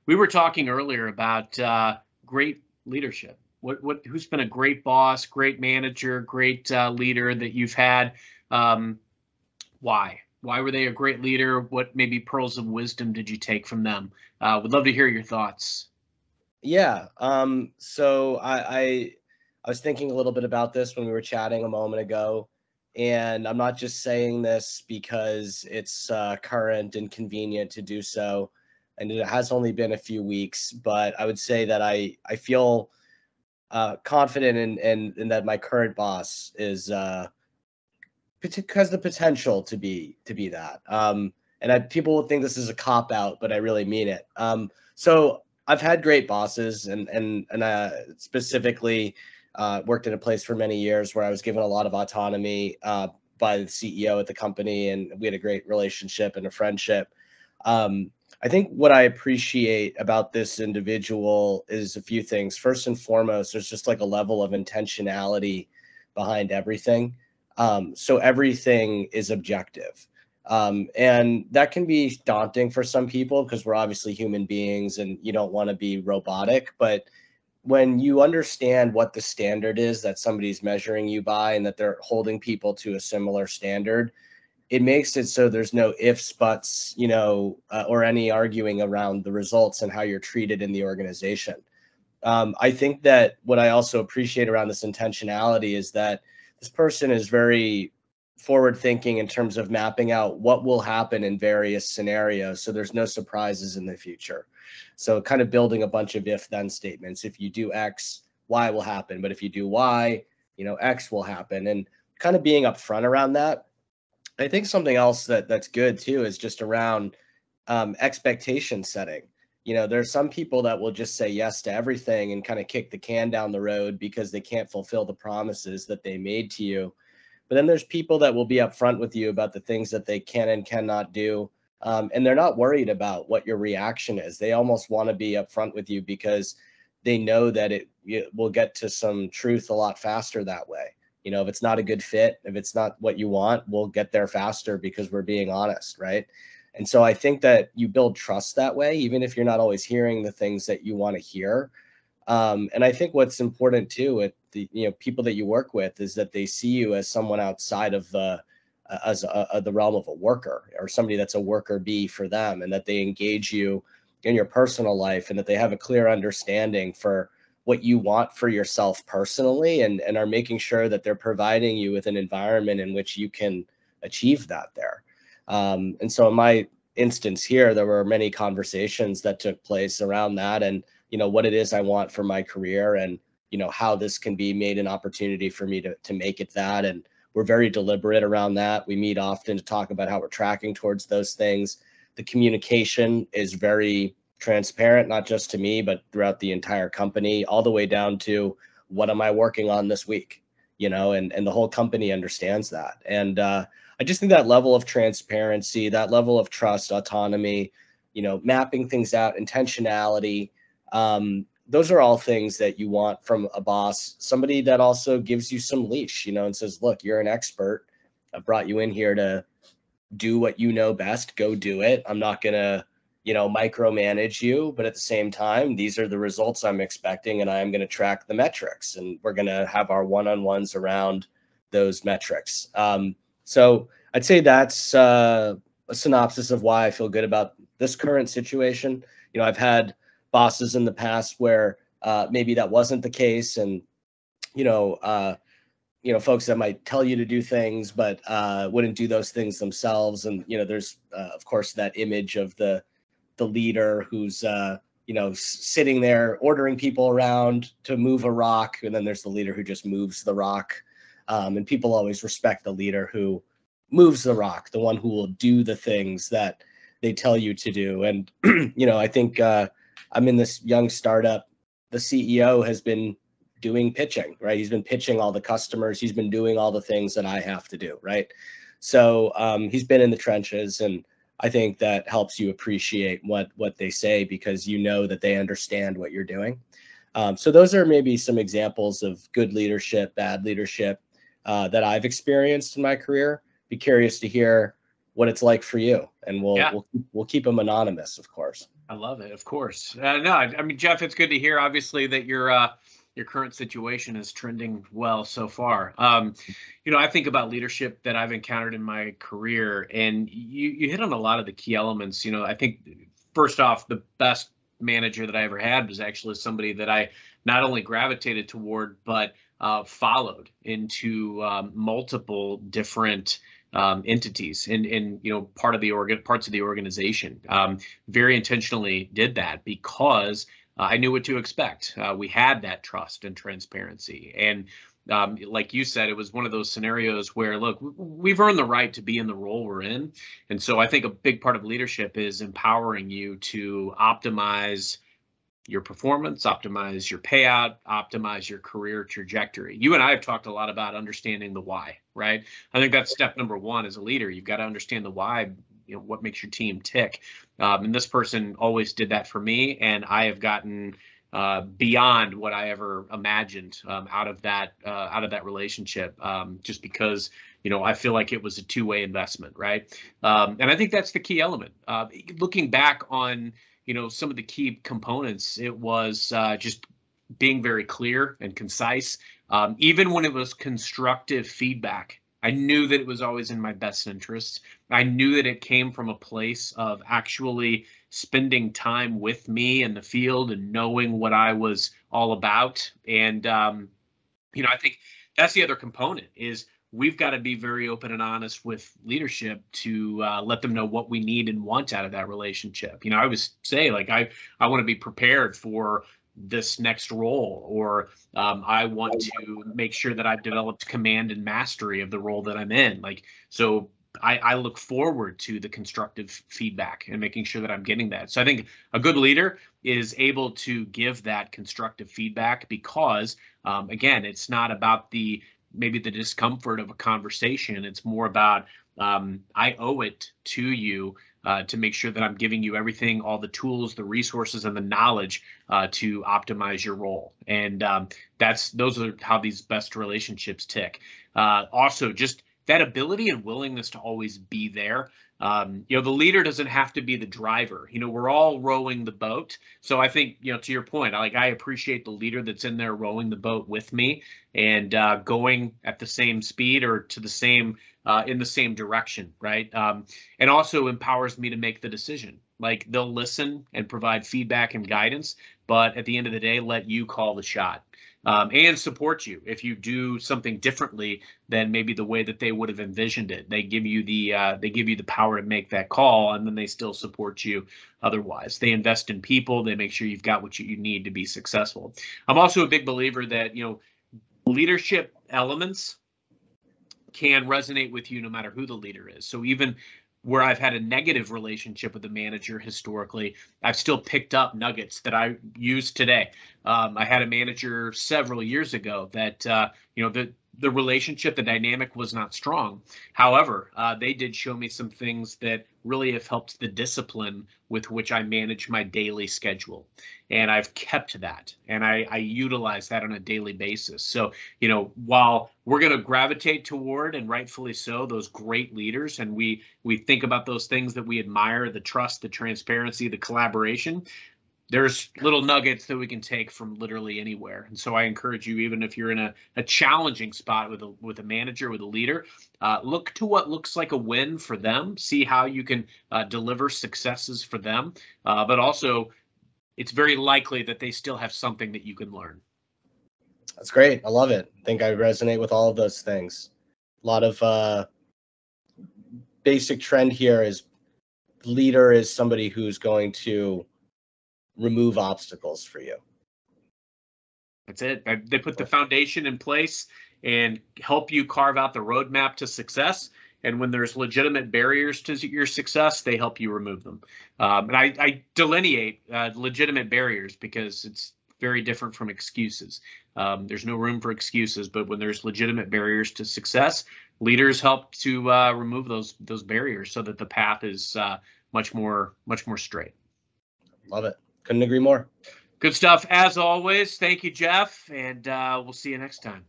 We were talking earlier about great leadership. Who's been a great boss, great manager, great leader that you've had? Um, why? Why were they a great leader? What maybe pearls of wisdom did you take from them? Would love to hear your thoughts. Yeah. So I was thinking a little bit about this when we were chatting a moment ago, and I'm not just saying this because it's current and convenient to do so, and it has only been a few weeks, but I would say that I feel confident in that my current boss is has the potential to be that. And people will think this is a cop out, but I really mean it. So I've had great bosses, and specifically worked in a place for many years where I was given a lot of autonomy by the CEO at the company, and we had a great relationship and a friendship. I think what I appreciate about this individual is a few things. First and foremost, there's just like a level of intentionality behind everything. So everything is objective. And that can be daunting for some people because we're obviously human beings and you don't want to be robotic. But when you understand what the standard is that somebody's measuring you by and that they're holding people to a similar standard, it makes it so there's no ifs, buts, or any arguing around the results and how you're treated in the organization. I think that what I also appreciate around this intentionality is that this person is very forward thinking in terms of mapping out what will happen in various scenarios. So there's no surprises in the future. So kind of building a bunch of if then statements. If you do X, Y will happen. But if you do Y, X will happen. And kind of being upfront around that. I think something else that's good too is just around expectation setting. There's some people that will just say yes to everything and kind of kick the can down the road because they can't fulfill the promises that they made to you. But then there's people that will be upfront with you about the things that they can and cannot do. And they're not worried about what your reaction is. They almost want to be upfront with you because they know that it will get to some truth a lot faster that way. If it's not a good fit, if it's not what you want, we'll get there faster because we're being honest, right? And so I think that you build trust that way, even if you're not always hearing the things that you want to hear. And I think what's important too with the people that you work with is that they see you as someone outside of the realm of a worker or somebody that's a worker bee for them, and that they engage you in your personal life and that they have a clear understanding for what you want for yourself personally, and are making sure that they're providing you with an environment in which you can achieve that there. And so in my instance here, there were many conversations that took place around that and, what it is I want for my career and, how this can be made an opportunity for me to make it that. And we're very deliberate around that. We meet often to talk about how we're tracking towards those things. The communication is very transparent, not just to me, but throughout the entire company, all the way down to what am I working on this week, and the whole company understands that. And I just think that level of transparency, that level of trust, autonomy, mapping things out, intentionality, those are all things that you want from a boss, somebody that also gives you some leash, and says, look, you're an expert. I've brought you in here to do what you know best, go do it. I'm not going to, micromanage you, but at the same time, these are the results I'm expecting, and I'm going to track the metrics, and we're going to have our one-on-ones around those metrics. So I'd say that's a synopsis of why I feel good about this current situation. I've had bosses in the past where maybe that wasn't the case, and folks that might tell you to do things but wouldn't do those things themselves. And there's of course that image of the leader who's sitting there ordering people around to move a rock, and then there's the leader who just moves the rock. And people always respect the leader who moves the rock, the one who will do the things that they tell you to do. And I think I'm in this young startup. The CEO has been doing pitching, right? He's been pitching all the customers. He's been doing all the things that I have to do, right? So he's been in the trenches, and I think that helps you appreciate what they say because that they understand what you're doing. So those are maybe some examples of good leadership, bad leadership that I've experienced in my career. Be curious to hear what it's like for you, and Yeah. we'll keep them anonymous, of course. I love it. Of course. No, I mean, Jeff, it's good to hear, obviously, that your current situation is trending well so far. I think about leadership that I've encountered in my career, and you hit on a lot of the key elements. I think first off, the best manager that I ever had was actually somebody that I not only gravitated toward, but followed into multiple different entities and parts of the organization. Very intentionally did that because I knew what to expect. We had that trust and transparency, and like you said, it was one of those scenarios where, look, we've earned the right to be in the role we're in, and so I think a big part of leadership is empowering you to optimize your performance, optimize your payout, optimize your career trajectory. You and I have talked a lot about understanding the why, right? I think that's step number one as a leader. You've got to understand the why, what makes your team tick. And this person always did that for me, and I have gotten beyond what I ever imagined out of that relationship, just because I feel like it was a two-way investment, right? And I think that's the key element. Looking back on some of the key components, it was just being very clear and concise. Even when it was constructive feedback, I knew that it was always in my best interest. I knew that it came from a place of actually spending time with me in the field and knowing what I was all about. And, I think that's the other component is we've got to be very open and honest with leadership to let them know what we need and want out of that relationship. I always say, like, I want to be prepared for this next role, or I want to make sure that I've developed command and mastery of the role that I'm in. So I look forward to the constructive feedback and making sure that I'm getting that. So I think a good leader is able to give that constructive feedback because, again, it's not about maybe the discomfort of a conversation. It's more about I owe it to you to make sure that I'm giving you everything, all the tools, the resources, and the knowledge to optimize your role. And those are how these best relationships tick. Also, just that ability and willingness to always be there. The leader doesn't have to be the driver. We're all rowing the boat. So I think, to your point, I appreciate the leader that's in there rowing the boat with me and going at the same speed or to the same in the same direction, right? And also empowers me to make the decision. Like, they'll listen and provide feedback and guidance, but at the end of the day, let you call the shot. And support you if you do something differently than maybe the way that they would have envisioned it. They give you the power to make that call, and then they still support you otherwise. They invest in people. They make sure you've got what you need to be successful. I'm also a big believer that leadership elements can resonate with you no matter who the leader is. So even where I've had a negative relationship with the manager historically, I've still picked up nuggets that I use today. I had a manager several years ago that, the relationship, the dynamic was not strong. However, they did show me some things that really have helped the discipline with which I manage my daily schedule. And I've kept that, and I utilize that on a daily basis. So, while we're going to gravitate toward, and rightfully so, those great leaders, and we think about those things that we admire, the trust, the transparency, the collaboration, there's little nuggets that we can take from literally anywhere. And so I encourage you, even if you're in a challenging spot with a manager, with a leader, look to what looks like a win for them, see how you can deliver successes for them. But also, it's very likely that they still have something that you can learn. That's great. I love it. I think I resonate with all of those things. A lot of basic trend here is leader is somebody who's going to remove obstacles for you. That's it. They put the foundation in place and help you carve out the roadmap to success. And when there's legitimate barriers to your success, they help you remove them. And I delineate legitimate barriers because it's very different from excuses. There's no room for excuses, but when there's legitimate barriers to success, leaders help to remove those barriers so that the path is much more straight. Love it. Couldn't agree more. Good stuff as always. Thank you, Jeff, and we'll see you next time.